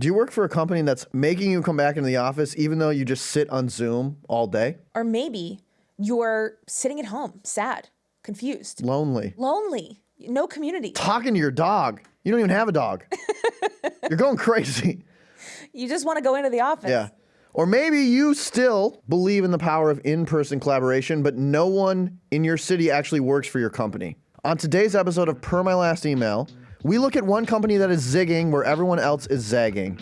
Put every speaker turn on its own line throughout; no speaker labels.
Do you work for a company that's making you come back into the office even though you just sit on Zoom all day?
Or maybe you're sitting at home, sad, confused,
Lonely.
no community.
Talking to your dog. You don't even have a dog. You're going crazy.
You just want to go into the office.
Yeah. Or maybe you still believe in the power of in-person collaboration, but no one in your city actually works for your company. On today's episode of Per My Last Email, we look at one company that is zigging where everyone else is zagging,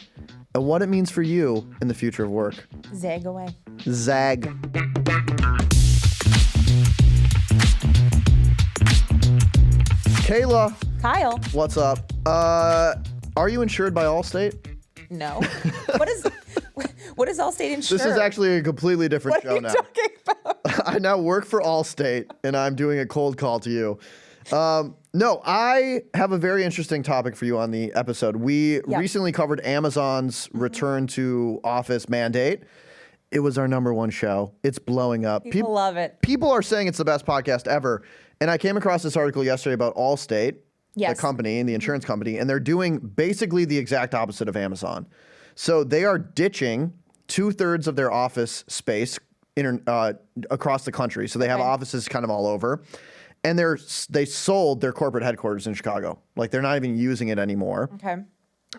and what it means for you in the future of work.
Zag away.
Zag. Kayla.
Kyle.
What's up? Are you insured by Allstate?
No. What is Allstate insure?
This is actually a completely different show now.
What are you talking about?
I now work for Allstate, and I'm doing a cold call to you. No, I have a very interesting topic for you on the episode. We recently covered Amazon's return to office mandate. It was our #1 show. It's blowing up.
People love it.
People are saying it's the best podcast ever. And I came across this article yesterday about Allstate, the company and the insurance company, and they're doing basically the exact opposite of Amazon. So they are ditching 2/3 of their office space across the country. So they have offices kind of all over. And they sold their corporate headquarters in Chicago. Like, they're not even using it anymore.
Okay.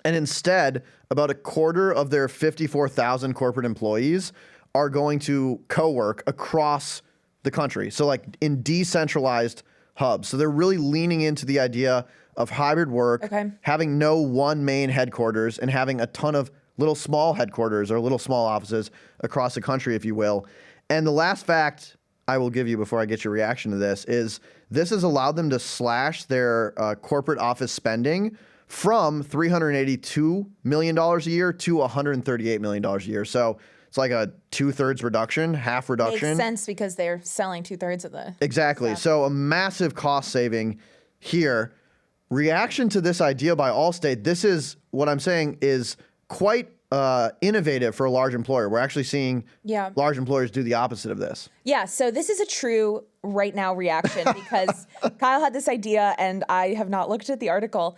And instead, about a quarter of their 54,000 corporate employees are going to co-work across the country. So, like, in decentralized hubs. So they're really leaning into the idea of hybrid work, having no one main headquarters, and having a ton of little small headquarters or little small offices across the country, if you will. And the last fact I will give you before I get your reaction to this has allowed them to slash their corporate office spending from $382 million a year to $138 million a year. So it's like a 2/3 reduction, half reduction.
Makes sense because they're selling 2/3 of the
Exactly.
stuff.
So a massive cost saving here. Reaction to this idea by Allstate, this is what I'm saying is quite innovative for a large employer. We're actually seeing large employers do the opposite of this.
Yeah, so this is a true right now reaction because Kyle had this idea and I have not looked at the article.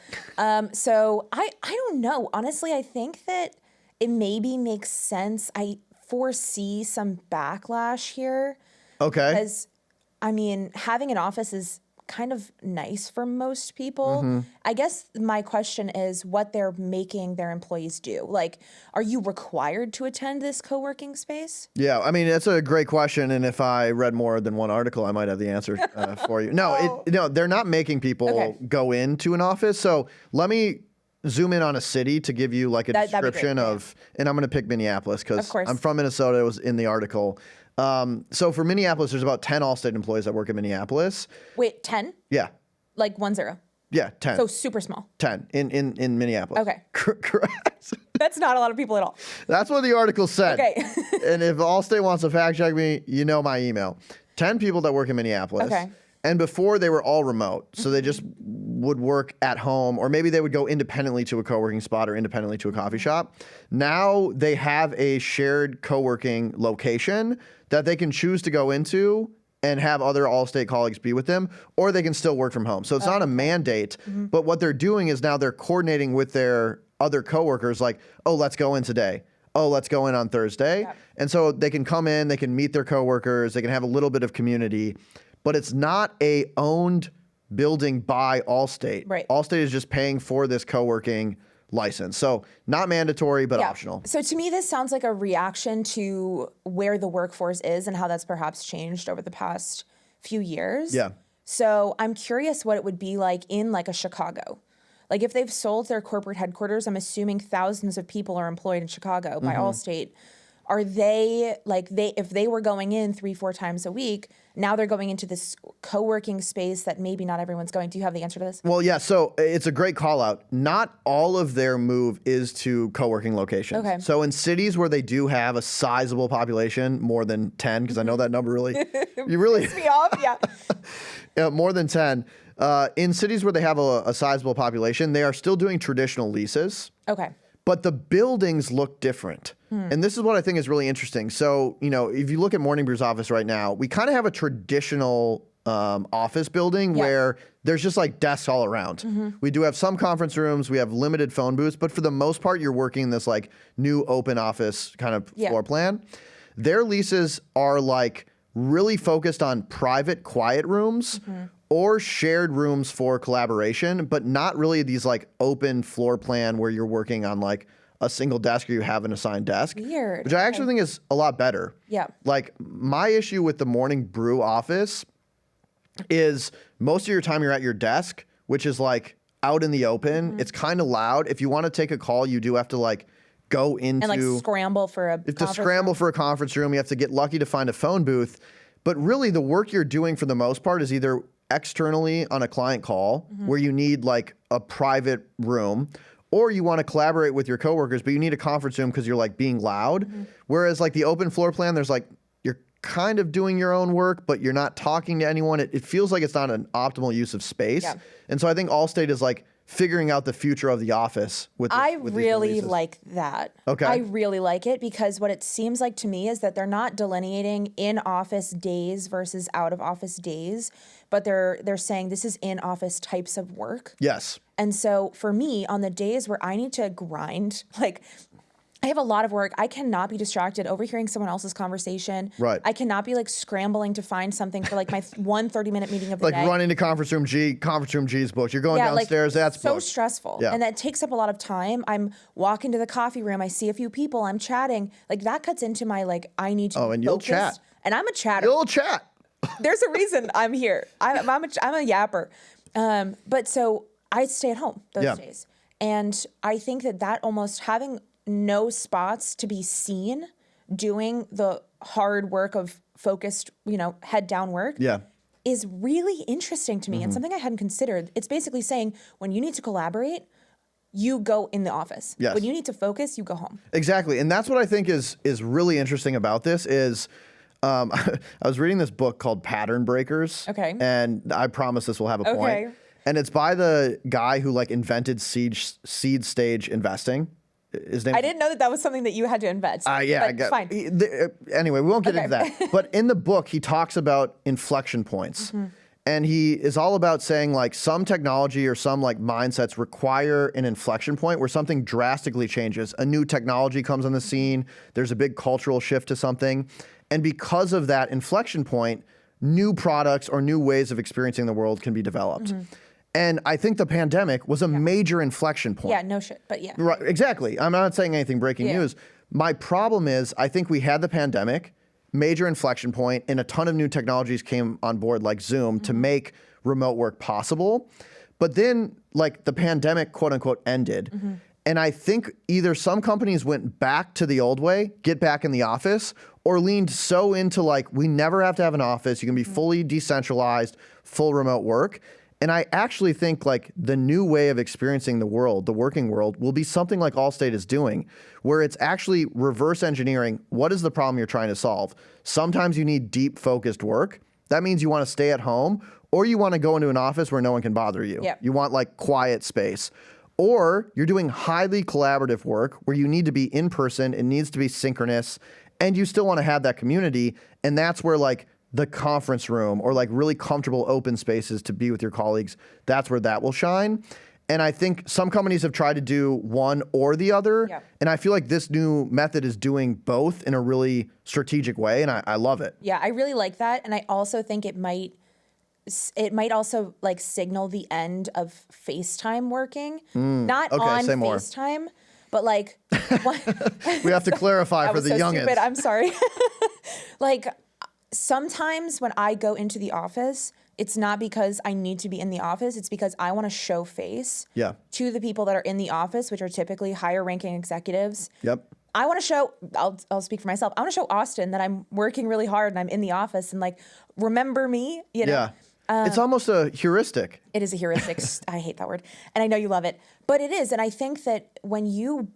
So I don't know. Honestly, I think that it maybe makes sense. I foresee some backlash here.
Okay.
Because, I mean, having an office is kind of nice for most people. I guess my question is what they're making their employees do. Like, are you required to attend this co-working space?
Yeah, I mean, that's a great question. And if I read more than one article, I might have the answer for you. No, they're not making people go into an office. So let me zoom in on a city to give you like a description of, and I'm going to pick Minneapolis because I'm from Minnesota. It was in the article. So for Minneapolis, there's about 10 Allstate employees that work in Minneapolis.
Wait, 10?
Yeah.
Like 10?
Yeah, 10.
So super small.
10 in Minneapolis.
Okay.
Correct.
That's not a lot of people at all.
That's what the article said.
Okay.
And if Allstate wants to fact check me, you know my email. 10 people that work in Minneapolis.
Okay.
And before they were all remote. So they just would work at home, or maybe they would go independently to a co-working spot or independently to a coffee shop. Now they have a shared co-working location that they can choose to go into and have other Allstate colleagues be with them, or they can still work from home. So it's not a mandate, but what they're doing is now they're coordinating with their other coworkers like, oh, let's go in today. Oh, let's go in on Thursday. Yep. And so they can come in, they can meet their coworkers, they can have a little bit of community, but it's not a owned building by Allstate.
Right.
Allstate is just paying for this co-working license. So not mandatory, but optional.
So to me, this sounds like a reaction to where the workforce is and how that's perhaps changed over the past few years.
Yeah.
So I'm curious what it would be like in like a Chicago. Like if they've sold their corporate headquarters, I'm assuming thousands of people are employed in Chicago by Allstate. Are they if they were going in 3-4 times a week, now they're going into this co-working space that maybe not everyone's going. Do you have the answer to this?
Well, yeah. So it's a great call out. Not all of their move is to co-working locations.
Okay.
So in cities where they do have a sizable population, more than 10, because I know that number really, you really
Piss me off, yeah.
Yeah, more than 10. In cities where they have a sizable population, they are still doing traditional leases.
Okay.
But the buildings look different. And this is what I think is really interesting. So, if you look at Morning Brew's office right now, we kind of have a traditional office building where there's just like desks all around. We do have some conference rooms, we have limited phone booths, but for the most part, you're working this like new open office kind of floor plan. Their leases are like really focused on private, quiet rooms or shared rooms for collaboration, but not really these like open floor plan where you're working on like a single desk or you have an assigned desk.
Weird.
Which I actually think is a lot better.
Yeah.
Like my issue with the morning brew office is most of your time you're at your desk, which is like out in the open. It's kind of loud. If you want to take a call, you do have to like go into
and like scramble for a
you have to scramble for a conference room. You have to get lucky to find a phone booth. But really the work you're doing for the most part is either externally on a client call where you need like a private room, or you want to collaborate with your coworkers, but you need a conference room because you're like being loud. Whereas like the open floor plan, there's like, you're kind of doing your own work, but you're not talking to anyone. It feels like it's not an optimal use of space.
Yeah.
And so I think Allstate is like figuring out the future of the office with this,
I
with these
really
releases.
like that.
Okay.
I really like it because what it seems like to me is that they're not delineating in office days versus out of office days, but they're saying this is in office types of work.
Yes.
And so for me, on the days where I need to grind, like I have a lot of work. I cannot be distracted overhearing someone else's conversation.
Right.
I cannot be like scrambling to find something for like my 30-minute meeting of the
Like
day.
running to conference room G's booked. You're going downstairs, that's
so
booked.
stressful.
Yeah.
And that takes up a lot of time. I'm walking to the coffee room. I see a few people. I'm chatting. Like that cuts into my like, I need to be
and you'll
focused.
chat.
And I'm a chatter.
You'll chat.
There's a reason I'm here. I'm a yapper. But so I stay at home those days. And I think that almost having no spots to be seen doing the hard work of focused, head down work is really interesting to me and something I hadn't considered. It's basically saying when you need to collaborate, you go in the office.
Yes.
When you need to focus, you go home.
Exactly. And that's what I think is really interesting about this is I was reading this book called Pattern Breakers.
Okay.
And I promise this will have a point.
Okay.
And it's by the guy who like invented seed stage investing. His name.
I didn't know that was something that you had to invest.
Yeah,
but fine.
Anyway, we won't get into that. But in the book, he talks about inflection points. And he is all about saying like some technology or some like mindsets require an inflection point where something drastically changes. A new technology comes on the scene. There's a big cultural shift to something. And because of that inflection point, new products or new ways of experiencing the world can be developed. And I think the pandemic was a major inflection point.
Yeah, no shit, but yeah.
Right, exactly. I'm not saying anything breaking news. My problem is I think we had the pandemic, major inflection point, and a ton of new technologies came on board like Zoom to make remote work possible. But then like the pandemic, quote unquote, ended. And I think either some companies went back to the old way, get back in the office, or leaned so into like, we never have to have an office. You can be fully decentralized, full remote work. And I actually think like the new way of experiencing the world, the working world, will be something like Allstate is doing, where it's actually reverse engineering. What is the problem you're trying to solve? Sometimes you need deep focused work. That means you want to stay at home, or you want to go into an office where no one can bother you.
Yep.
You want like quiet space. Or you're doing highly collaborative work where you need to be in person, it needs to be synchronous, and you still want to have that community. And that's where like the conference room or like really comfortable open spaces to be with your colleagues, that's where that will shine. And I think some companies have tried to do one or the other.
Yeah.
And I feel like this new method is doing both in a really strategic way. And I love it.
Yeah, I really like that. And I also think it might also like signal the end of FaceTime working. Not
okay,
on
say more.
FaceTime, but like
We have to clarify for
was
the
so
youngins.
stupid. I'm sorry. Like sometimes when I go into the office, it's not because I need to be in the office. It's because I want to show face to the people that are in the office, which are typically higher ranking executives.
Yep.
I want to show, I'll speak for myself. I want to show Austin that I'm working really hard and I'm in the office and like, remember me, you know?
Yeah. It's almost a heuristic.
It is a heuristic. I hate that word. And I know you love it, but it is. And I think that when you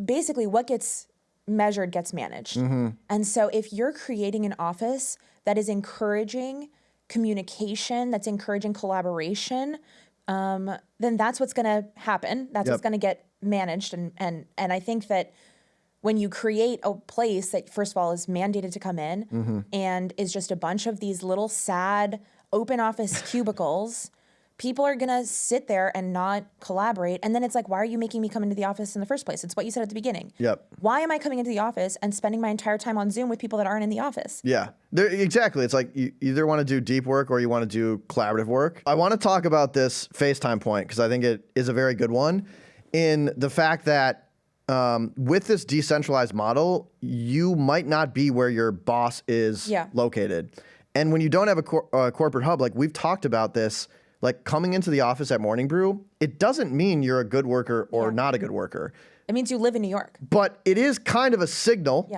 basically what gets measured gets managed. And so if you're creating an office that is encouraging communication, that's encouraging collaboration, then that's what's going to happen. That's what's going to get managed. And I think that when you create a place that, first of all, is mandated to come in and is just a bunch of these little sad open office cubicles, people are going to sit there and not collaborate. And then it's like, why are you making me come into the office in the first place? It's what you said at the beginning.
Yep.
Why am I coming into the office and spending my entire time on Zoom with people that aren't in the office?
Yeah, exactly. It's like you either want to do deep work or you want to do collaborative work. I want to talk about this FaceTime point because I think it is a very good one in the fact that with this decentralized model, you might not be where your boss is located. And when you don't have a corporate hub, like we've talked about this, like coming into the office at Morning Brew, it doesn't mean you're a good worker or not a good worker.
It means you live in New York.
But it is kind of a signal,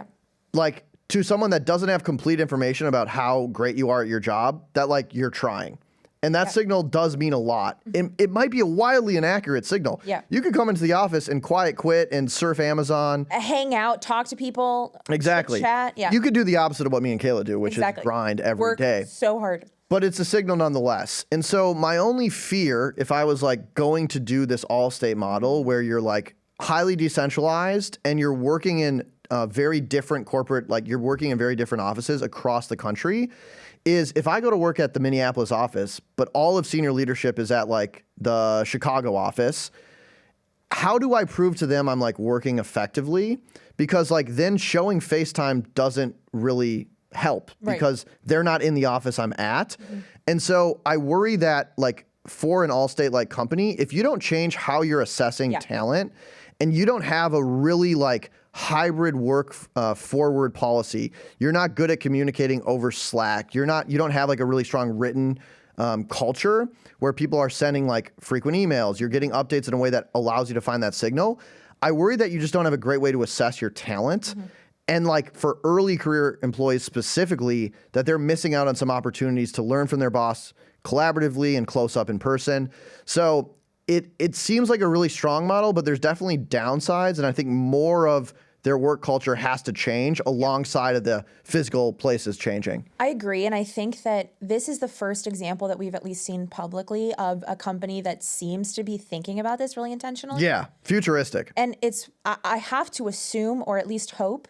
like to someone that doesn't have complete information about how great you are at your job, that like you're trying. And that signal does mean a lot. It might be a wildly inaccurate signal.
Yeah.
You could come into the office and quiet quit and surf Amazon.
Hang out, talk to people.
Exactly.
Chat. Yeah.
You could do the opposite of what me and Kayla do, which is grind every day.
Work so hard.
But it's a signal nonetheless. And so my only fear, if I was like going to do this Allstate model where you're like highly decentralized and you're working in very different corporate, like you're working in very different offices across the country, is if I go to work at the Minneapolis office, but all of senior leadership is at like the Chicago office, how do I prove to them I'm like working effectively? Because like then showing FaceTime doesn't really help because they're not in the office I'm at. And so I worry that like for an Allstate like company, if you don't change how you're assessing talent and you don't have a really like hybrid work forward policy, you're not good at communicating over Slack. You don't have like a really strong written culture where people are sending like frequent emails. You're getting updates in a way that allows you to find that signal. I worry that you just don't have a great way to assess your talent. And like for early career employees specifically, that they're missing out on some opportunities to learn from their boss collaboratively and close up in person. So it seems like a really strong model, but there's definitely downsides. And I think more of their work culture has to change alongside of the physical places changing.
I agree. And I think that this is the first example that we've at least seen publicly of a company that seems to be thinking about this really intentionally.
Yeah, futuristic.
And I have to assume, or at least hope,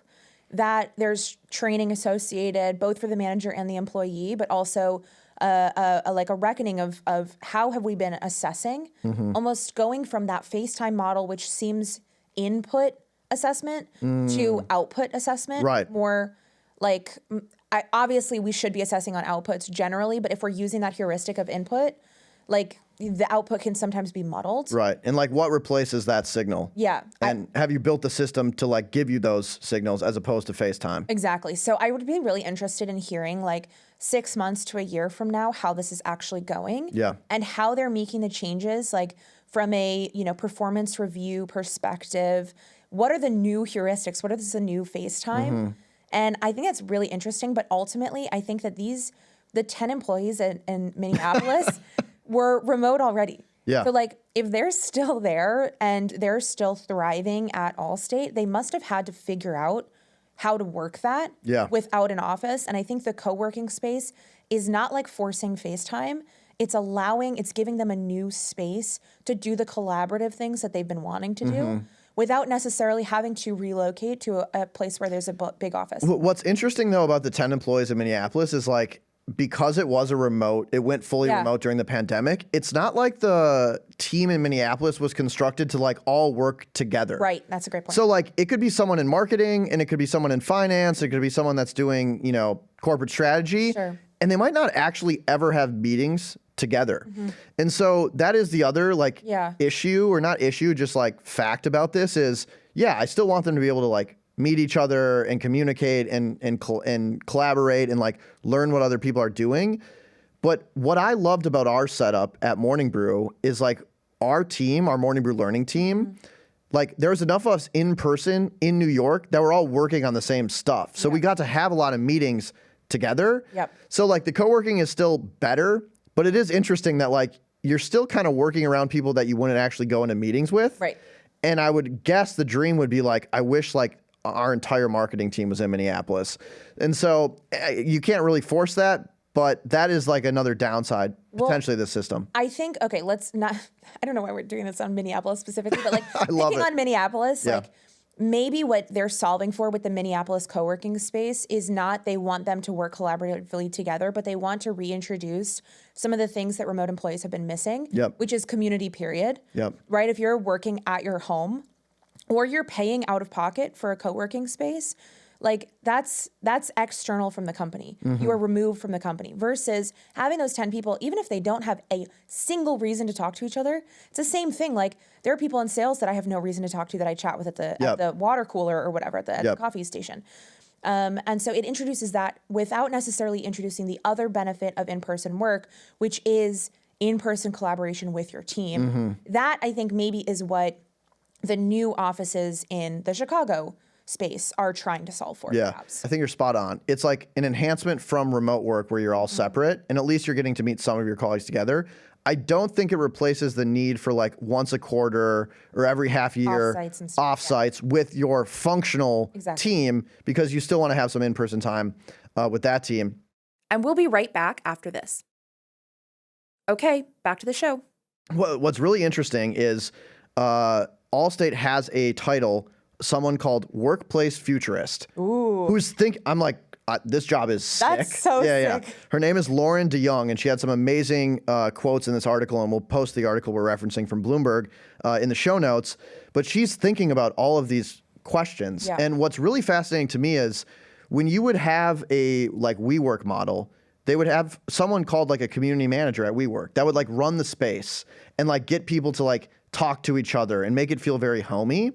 that there's training associated both for the manager and the employee, but also like a reckoning of how have we been assessing, almost going from that FaceTime model, which seems input assessment to output assessment.
Right.
More like, obviously we should be assessing on outputs generally, but if we're using that heuristic of input, like the output can sometimes be muddled.
Right. And like what replaces that signal?
Yeah.
And have you built the system to like give you those signals as opposed to FaceTime?
Exactly. So I would be really interested in hearing like 6 months to a year from now how this is actually going.
Yeah.
And how they're making the changes, like from a, performance review perspective. What are the new heuristics? What is the new FaceTime? And I think that's really interesting. But ultimately, I think that the 10 employees in Minneapolis were remote already.
Yeah.
So like if they're still there and they're still thriving at Allstate, they must have had to figure out how to work that without an office. And I think the co-working space is not like forcing FaceTime. It's giving them a new space to do the collaborative things that they've been wanting to do without necessarily having to relocate to a place where there's a big office.
What's interesting though about the 10 employees in Minneapolis is like, because it was it went fully remote during the pandemic. It's not like the team in Minneapolis was constructed to like all work together.
Right. That's a great point.
So like it could be someone in marketing and it could be someone in finance. It could be someone that's doing, corporate strategy.
Sure.
And they might not actually ever have meetings together. And so that is the other issue, or not issue, just like fact about this is, I still want them to be able to like meet each other and communicate and collaborate and like learn what other people are doing. But what I loved about our setup at Morning Brew is like our team, our Morning Brew learning team, like there's enough of us in person in New York that we're all working on the same stuff. So we got to have a lot of meetings together.
Yep.
So like the co-working is still better, but it is interesting that like you're still kind of working around people that you wouldn't actually go into meetings with.
Right.
And I would guess the dream would be like, I wish like our entire marketing team was in Minneapolis. And so you can't really force that, but that is like another downside potentially of this system.
I think, let's not, I don't know why we're doing this on Minneapolis specifically, but like
I love
picking
it.
on Minneapolis, like maybe what they're solving for with the Minneapolis co-working space is not they want them to work collaboratively together, but they want to reintroduce some of the things that remote employees have been missing, which is community, period. Right? If you're working at your home or you're paying out of pocket for a co-working space, like that's external from the company. You are removed from the company versus having those 10 people, even if they don't have a single reason to talk to each other, it's the same thing. Like there are people in sales that I have no reason to talk to that I chat with at the water cooler or whatever, at the coffee station. And so it introduces that without necessarily introducing the other benefit of in-person work, which is in-person collaboration with your team. That I think maybe is what the new offices in the Chicago space are trying to solve for, perhaps.
I think you're spot on. It's like an enhancement from remote work where you're all separate, and at least you're getting to meet some of your colleagues together. I don't think it replaces the need for like once a quarter or every half year offsites with your functional team, because you still want to have some in-person time with that team.
And we'll be right back after this. Okay, back to the show.
What's really interesting is Allstate has a title, someone called Workplace Futurist. Who's I'm like, this job is sick.
That's so sick.
Her name is Lauren DeYoung, and she had some amazing quotes in this article, and we'll post the article we're referencing from Bloomberg in the show notes. But she's thinking about all of these questions. And what's really fascinating to me is when you would have a like WeWork model, they would have someone called like a community manager at WeWork that would like run the space and like get people to like talk to each other and make it feel very homey.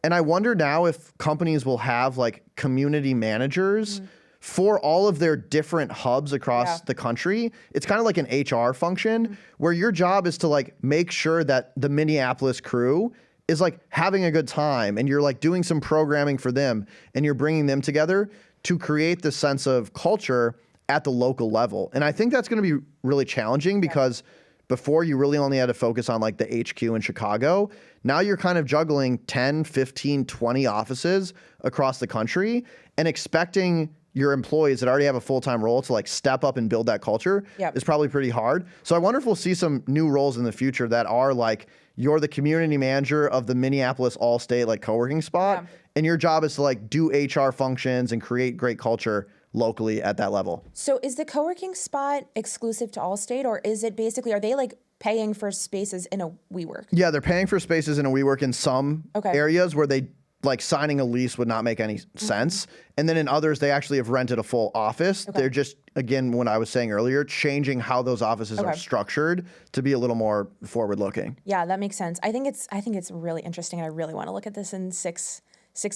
And I wonder now if companies will have like community managers for all of their different hubs across the country. It's kind of like an HR function where your job is to like make sure that the Minneapolis crew is like having a good time, and you're like doing some programming for them, and you're bringing them together to create this sense of culture at the local level. And I think that's going to be really challenging because before you really only had to focus on like the HQ in Chicago. Now you're kind of juggling 10, 15, 20 offices across the country and expecting your employees that already have a full-time role to like step up and build that culture is probably pretty hard. So I wonder if we'll see some new roles in the future that are like, you're the community manager of the Minneapolis Allstate like co-working spot, and your job is to like do HR functions and create great culture locally at that level.
So is the co-working spot exclusive to Allstate, or is it basically, are they like paying for spaces in a WeWork?
Yeah, they're paying for spaces in a WeWork in some areas where they like signing a lease would not make any sense. And then in others, they actually have rented a full office. They're just, again, what I was saying earlier, changing how those offices are structured to be a little more forward looking.
Yeah, that makes sense. I think it's really interesting, and I really want to look at this in six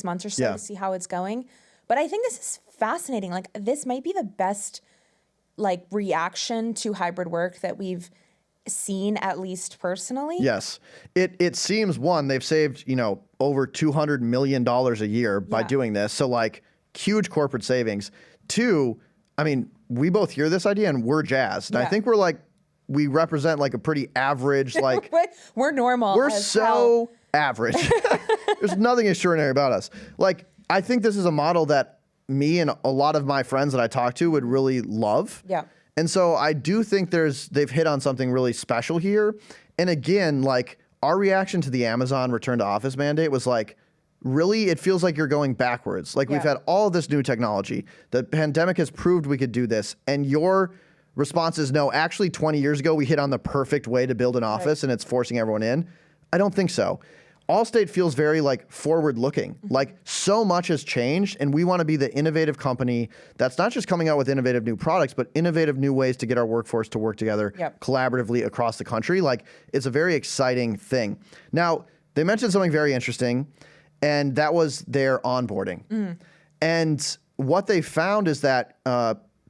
months or so to see how it's going. But I think this is fascinating. Like, this might be the best like reaction to hybrid work that we've seen, at least personally.
Yes. It seems, one, they've saved, over $200 million a year by doing this. So like huge corporate savings. Two, I mean, we both hear this idea and we're jazzed. And I think we represent like a pretty average, like
we're normal.
We're so average. There's nothing extraordinary about us. Like, I think this is a model that me and a lot of my friends that I talk to would really love.
Yeah.
And so I do think they've hit on something really special here. And again, like our reaction to the Amazon return to office mandate was like, really, it feels like you're going backwards. Like we've had all this new technology. The pandemic has proved we could do this. And your response is, no, actually 20 years ago, we hit on the perfect way to build an office and it's forcing everyone in. I don't think so. Allstate feels very like forward looking, like so much has changed, and we want to be the innovative company that's not just coming out with innovative new products, but innovative new ways to get our workforce to work together collaboratively across the country. Like, it's a very exciting thing. Now, they mentioned something very interesting, and that was their onboarding. And what they found is that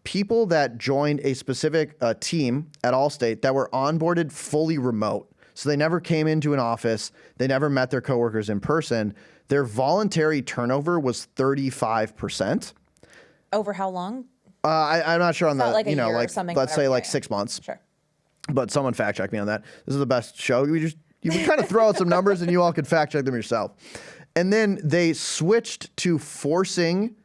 people that joined a specific team at Allstate that were onboarded fully remote, so they never came into an office, they never met their coworkers in person, their voluntary turnover was 35%.
Over how long?
I'm not sure on that.
Like a year or something,
let's say like 6 months.
Sure.
But someone fact check me on that. This is the best show. We kind of throw out some numbers and you all could fact check them yourself. And then they switched to forcing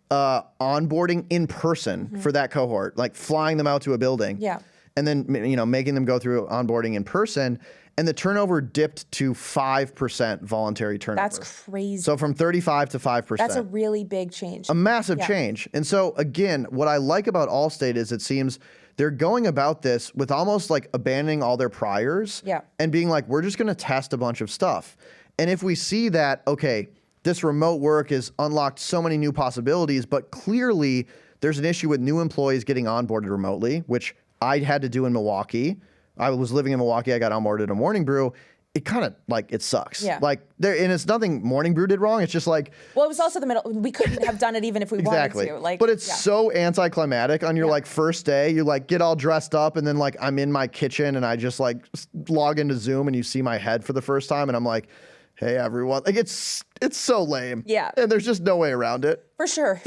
onboarding in person for that cohort, like flying them out to a building.
Yeah.
And then, making them go through onboarding in person. and the turnover dipped to 5% voluntary turnover.
That's crazy.
So from 35 to 5%.
That's a really big change.
A massive change. And so again, what I like about Allstate is it seems they're going about this with almost like abandoning all their priors and being like, we're just going to test a bunch of stuff. And if we see that, okay, this remote work has unlocked so many new possibilities, but clearly there's an issue with new employees getting onboarded remotely, which I had to do in Milwaukee. I was living in Milwaukee. I got onboarded at Morning Brew. It kind of like, it sucks. And it's nothing Morning Brew did wrong. It's just like,
well, it was also the middle. We couldn't have done it even if we wanted to. Like,
but it's so anticlimactic on your like first day. You like get all dressed up and then like I'm in my kitchen and I just like log into Zoom and you see my head for the first time and I'm like, hey everyone, like it's so lame. And there's just no way around it.
For sure.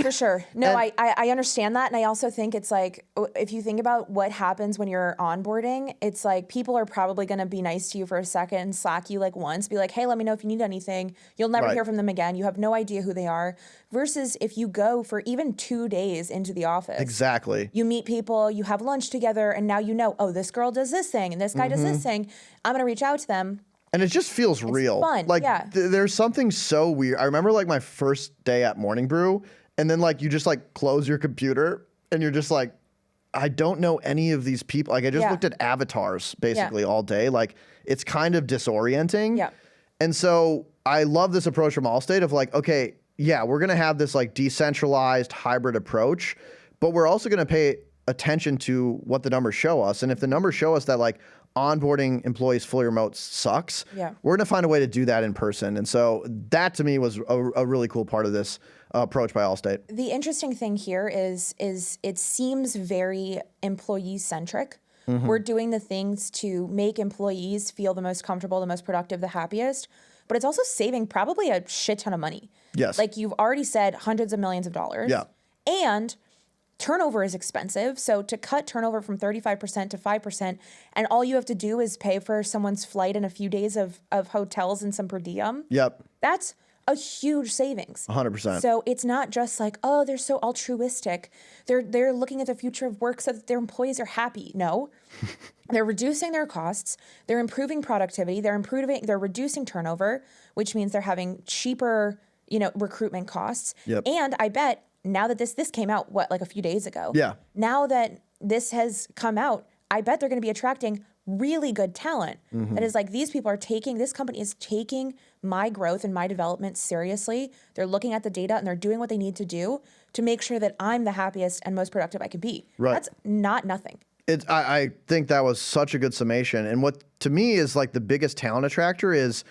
No, I understand that. And I also think it's like, if you think about what happens when you're onboarding, it's like people are probably going to be nice to you for a second, Slack you like once, be like, hey, let me know if you need anything. You'll never hear from them again. You have no idea who they are. Versus if you go for even 2 days into the office.
Exactly.
You meet people, you have lunch together, and now you know, oh, this girl does this thing and this guy does this thing. I'm going to reach out to them.
And it just feels real.
Fun,
like there's something so weird. I remember like my first day at Morning Brew, and then like you just like close your computer, and you're just like, I don't know any of these people. Like I just looked at avatars basically all day. Like it's kind of disorienting. And so I love this approach from Allstate of like, okay, we're gonna have this like decentralized hybrid approach, but we're also gonna pay attention to what the numbers show us. And if the numbers show us that like onboarding employees fully remote sucks, we're gonna find a way to do that in person. And so that to me was a really cool part of this approach by Allstate.
The interesting thing here is it seems very employee centric. We're doing the things to make employees feel the most comfortable, the most productive, the happiest, but it's also saving probably a shit ton of money. Like you've already said, hundreds of millions of dollars. And turnover is expensive. So to cut turnover from 35% to 5%, and all you have to do is pay for someone's flight and a few days of hotels and some per diem. That's a huge savings.
100%.
So it's not just like, oh, they're so altruistic. They're looking at the future of work so that their employees are happy. No. They're reducing their costs. They're improving productivity. They're reducing turnover, which means they're having cheaper, recruitment costs. And I bet now that this came out, like a few days ago. Now that this has come out, I bet they're going to be attracting really good talent. That is like, this company is taking my growth and my development seriously. They're looking at the data and they're doing what they need to do to make sure that I'm the happiest and most productive I can be. That's not nothing.
I think that was such a good summation. And what to me is like the biggest talent attractor is,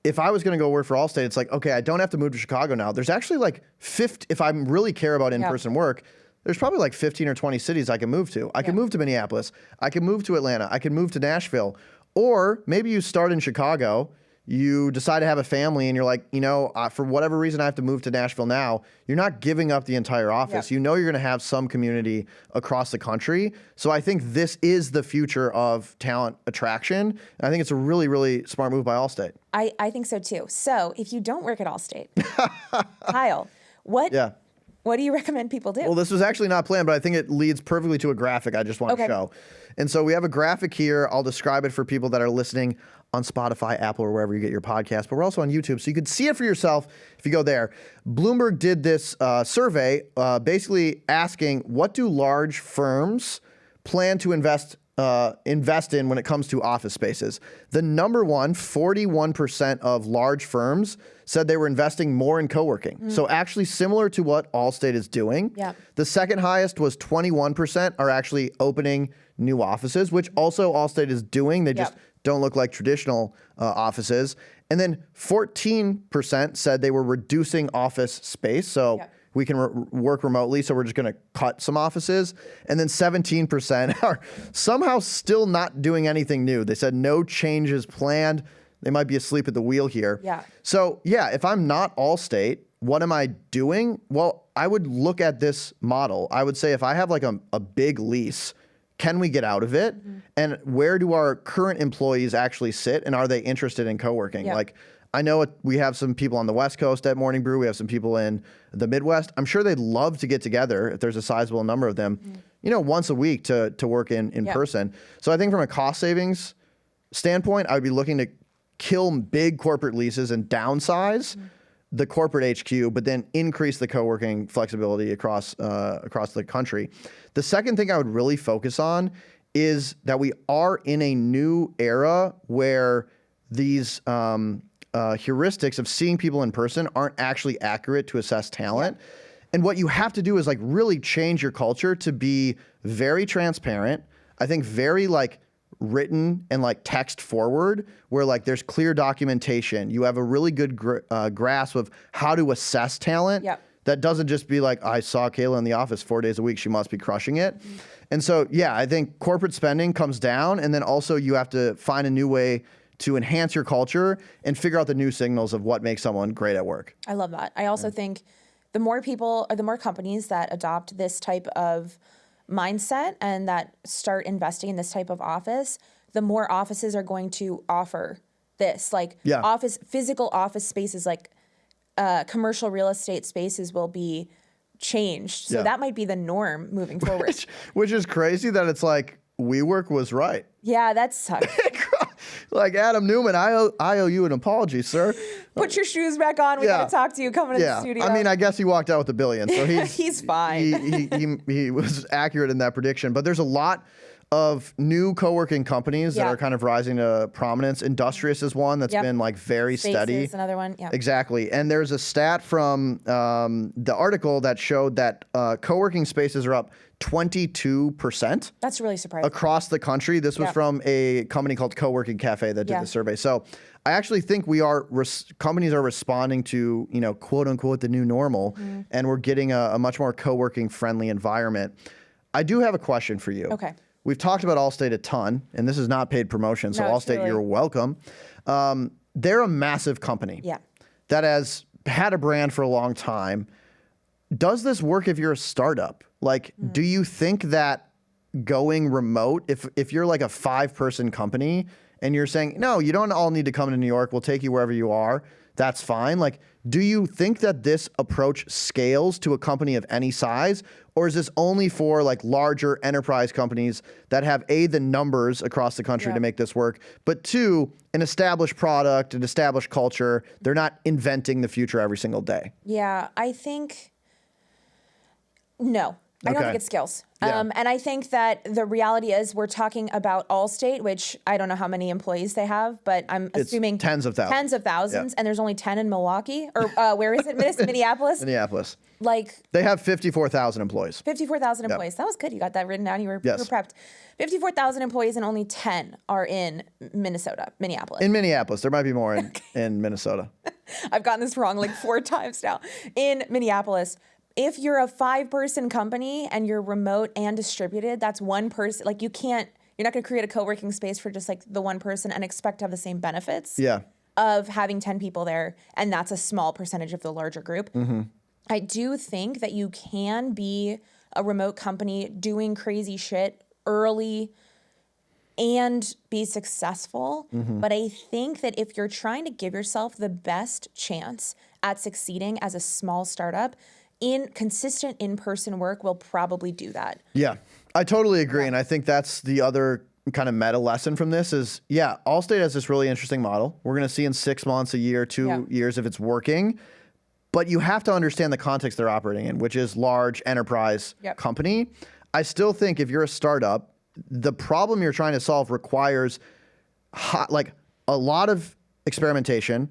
if I was going to go work for Allstate, it's like, okay, I don't have to move to Chicago now. There's actually like 50, if I really care about in-person work, there's probably like 15 or 20 cities I can move to. I can move to Minneapolis. I can move to Atlanta. I can move to Nashville. Or maybe you start in Chicago, you decide to have a family and you're like, for whatever reason I have to move to Nashville now. You're not giving up the entire office. You know you're going to have some community across the country. So I think this is the future of talent attraction. And I think it's a really, really smart move by Allstate.
I think so too. So if you don't work at Allstate, Kyle, what do you recommend people do?
Well, this was actually not planned, but I think it leads perfectly to a graphic I just want to show. And so we have a graphic here. I'll describe it for people that are listening on Spotify, Apple, or wherever you get your podcast, but we're also on YouTube, so you can see it for yourself if you go there. Bloomberg did this survey basically asking, what do large firms plan to invest in when it comes to office spaces? The number one, 41% of large firms said they were investing more in co-working. So actually similar to what Allstate is doing. The second highest was 21% are actually opening new offices, which also Allstate is doing. They just don't look like traditional offices. And then 14% said they were reducing office space. So we can work remotely, so we're just going to cut some offices. And then 17% are somehow still not doing anything new. They said no changes planned. They might be asleep at the wheel here. So if I'm not Allstate, what am I doing? Well, I would look at this model. I would say if I have like a big lease, can we get out of it? And where do our current employees actually sit? And are they interested in co-working? Like, I know we have some people on the West Coast at Morning Brew. We have some people in the Midwest. I'm sure they'd love to get together, if there's a sizable number of them, once a week to work in person. So I think from a cost savings standpoint, I would be looking to kill big corporate leases and downsize the corporate HQ, but then increase the co-working flexibility across the country. The second thing I would really focus on is that we are in a new era where these heuristics of seeing people in person aren't actually accurate to assess talent. Yeah. And what you have to do is like really change your culture to be very transparent. I think very like written and like text forward, where like there's clear documentation. You have a really good grasp of how to assess talent. Yep. That doesn't just be like, I saw Kaila in the office 4 days a week, she must be crushing it. Mm-hmm. And so, yeah, I think corporate spending comes down, and then also you have to find a new way to enhance your culture and figure out the new signals of what makes someone great at work.
I love that. I also think the more people or the more companies that adopt this type of mindset and that start investing in this type of office, the more offices are going to offer this. Like physical office spaces, like commercial real estate spaces will be changed. So that might be the norm moving forward.
Which is crazy that it's like WeWork was right.
Yeah, that sucks.
Like Adam Newman, I owe you an apology, sir.
Put your shoes back on. We got to talk to you. Come into the studio.
I mean, I guess he walked out with $1 billion, so
he's fine.
He was accurate in that prediction. But there's a lot of new co-working companies that are kind of rising to prominence. Industrious is one that's been like very steady.
Spaces, another one. Yeah.
Exactly. And there's a stat from the article that showed that co-working spaces are up 22%.
That's really surprising.
Across the country. This was from a company called Co-working Cafe that did the survey. So I actually think companies are responding to, quote unquote, the new normal, and we're getting a much more co-working friendly environment. I do have a question for you.
Okay.
We've talked about Allstate a ton, and this is not paid promotion, so Allstate, you're welcome. They're a massive company that has had a brand for a long time. Does this work if you're a startup? Like, do you think that going remote, if you're like a 5-person company and you're saying, no, you don't all need to come to New York, we'll take you wherever you are, that's fine. Like, do you think that this approach scales to a company of any size? Or is this only for like larger enterprise companies that have the numbers across the country to make this work, but 2, an established product, an established culture? They're not inventing the future every single day.
Yeah, I think, no. I don't think it scales. And I think that the reality is we're talking about Allstate, which I don't know how many employees they have, but I'm assuming
tens of thousands.
Tens of thousands, and there's only 10 in Milwaukee. Or where is it? Minneapolis?
Minneapolis.
Like
they have 54,000 employees.
54,000 employees. That was good. You got that written down. You were prepped. 54,000 employees, and only 10 are in Minneapolis.
In Minneapolis. There might be more in Minnesota.
I've gotten this wrong like 4 times now. In Minneapolis. If you're a 5-person company and you're remote and distributed, that's one person. Like you're not going to create a co-working space for just like the one person and expect to have the same benefits of having 10 people there. And that's a small percentage of the larger group. Mm-hmm. I do think that you can be a remote company doing crazy shit early and be successful. Mm-hmm. But I think that if you're trying to give yourself the best chance at succeeding as a small startup, consistent in-person work will probably do that. Yeah,
I totally agree. And I think that's the other kind of meta lesson from this is, Allstate has this really interesting model. We're going to see in 6 months, a year, 2 years if it's working. But you have to understand the context they're operating in, which is large enterprise company. I still think if you're a startup, the problem you're trying to solve requires like a lot of experimentation,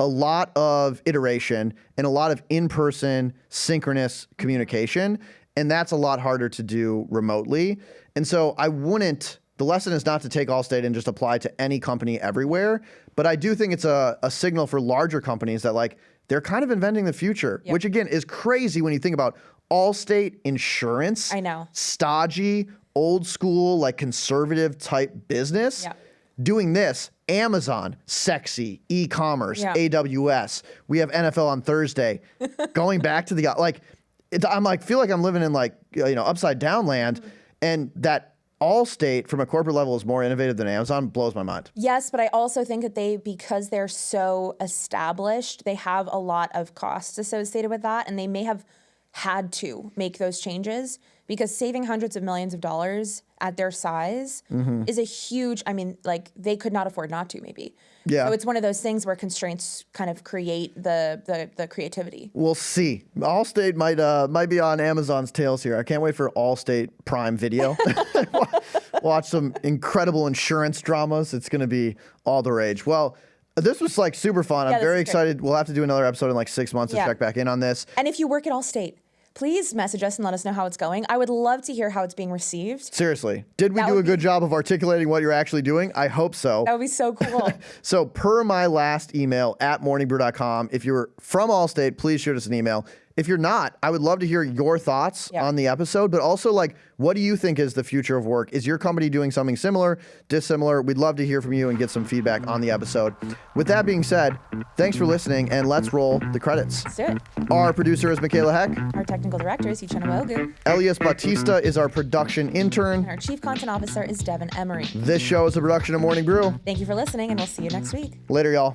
a lot of iteration, and a lot of in-person synchronous communication. And that's a lot harder to do remotely. And so the lesson is not to take Allstate and just apply to any company everywhere. But I do think it's a signal for larger companies that like they're kind of inventing the future, which again is crazy when you think about Allstate insurance.
I know.
Stodgy, old school, like conservative type business. Yeah. Doing this, Amazon, sexy, e-commerce, AWS. We have NFL on Thursday. Going back to feel like I'm living in upside down land, and that Allstate from a corporate level is more innovative than Amazon blows my mind.
Yes, but I also think that because they're so established, they have a lot of costs associated with that, and they may have had to make those changes because saving hundreds of millions of dollars at their size is a huge, I mean, like they could not afford not to maybe.
Yeah.
So it's one of those things where constraints kind of create the creativity.
We'll see. Allstate might be on Amazon's tails here. I can't wait for Allstate Prime Video. Watch some incredible insurance dramas. It's going to be all the rage. Well, this was like super fun. I'm very excited. We'll have to do another episode in like 6 months to check back in on this.
And if you work at Allstate, please message us and let us know how it's going. I would love to hear how it's being received.
Seriously. Did we do a good job of articulating what you're actually doing? I hope so.
That would be so cool.
So per my last email at morningbrew.com, if you're from Allstate, please shoot us an email. If you're not, I would love to hear your thoughts on the episode, but also like, what do you think is the future of work? Is your company doing something similar, dissimilar? We'd love to hear from you and get some feedback on the episode. With that being said, thanks for listening, and let's roll the credits.
Let's do it.
Our producer is Michaela Heck.
Our technical director is Uchenna Wogu.
Elias Bautista is our production intern.
And our chief content officer is Devin Emery.
This show is a production of Morning Brew.
Thank you for listening, and we'll see you next week.
Later, y'all.